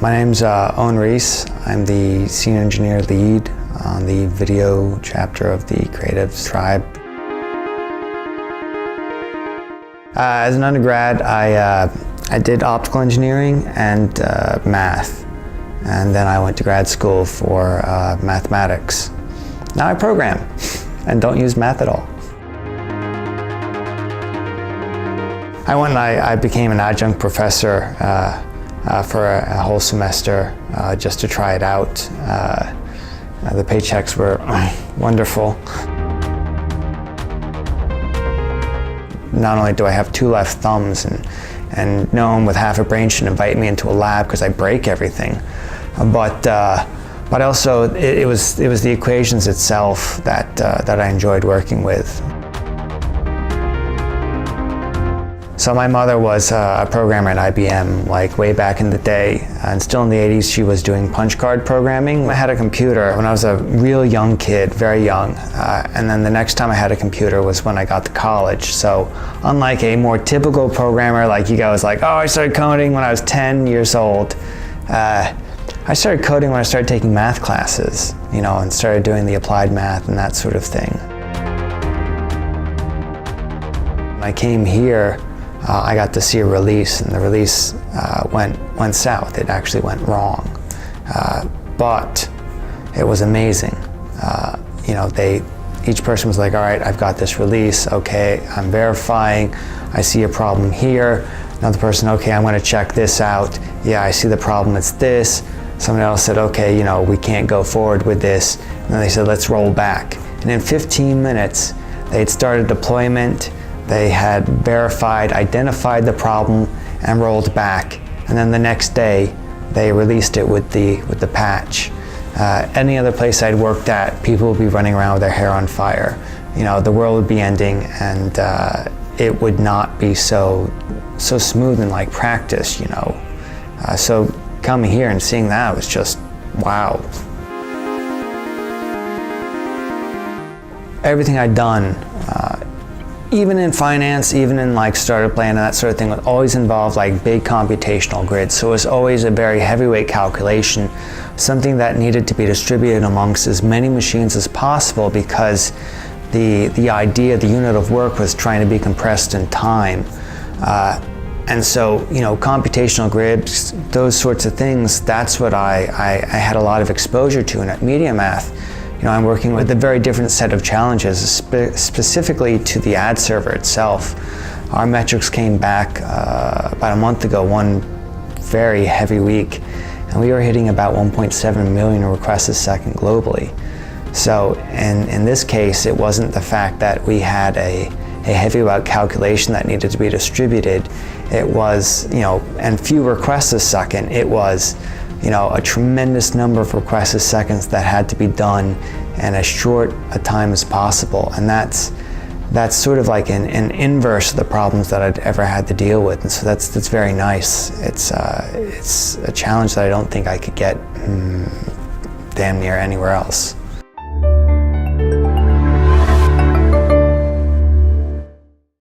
My name's Owen Reese. I'm the Senior Engineer Lead on the video chapter of the Creative Tribe. As an undergrad, I did optical engineering and math, and then I went to grad school for mathematics. Now I program and don't use math at all. I went and I became an adjunct professor for a whole semester just to try it out. The paychecks were wonderful. Not only do I have two left thumbs and no one with half a brain should invite me into a lab because I break everything, but also it was the equations itself that I enjoyed working with. So my mother was a programmer at IBM, like way back in the day, and still in the 80s she was doing punch card programming. I had a computer when I was a real young kid, very young, and then the next time I had a computer was when I got to college. So unlike a more typical programmer like you guys, like, oh, I started coding when I was 10 years old, I started coding when I started taking math classes, you know, and started doing the applied math and that sort of thing. When I came here, I got to see a release, and the release went south. It actually went wrong, but it was amazing. You know, each person was like, all right, I've got this release, okay, I'm verifying, I see a problem here. Another person, okay, I'm gonna check this out. Yeah, I see the problem, it's this. Someone else said, okay, you know, we can't go forward with this. And then they said, let's roll back. And in 15 minutes, they'd started deployment. They had verified, identified the problem, and rolled back. And then the next day, they released it with the patch. Any other place I'd worked at, people would be running around with their hair on fire. You know, the world would be ending, and it would not be so smooth and like practice, you know. So coming here and seeing that was just wow. Everything I'd done, even in finance, even in like startup land and that sort of thing, would always involve like big computational grids. So it was always a very heavyweight calculation, something that needed to be distributed amongst as many machines as possible, because the idea, the unit of work was trying to be compressed in time. And so, you know, computational grids, those sorts of things, that's what I had a lot of exposure to. And at Media Math, you know, I'm working with a very different set of challenges, specifically to the ad server itself. Our metrics came back about a month ago, one very heavy week, and we were hitting about 1.7 million requests a second globally. So in this case, it wasn't the fact that we had a heavyweight calculation that needed to be distributed. It was, you know, and few requests a second. It was, you know, a tremendous number of requests a second that had to be done in as short a time as possible. And that's sort of like an inverse of the problems that I'd ever had to deal with. And so that's very nice. It's a challenge that I don't think I could get damn near anywhere else.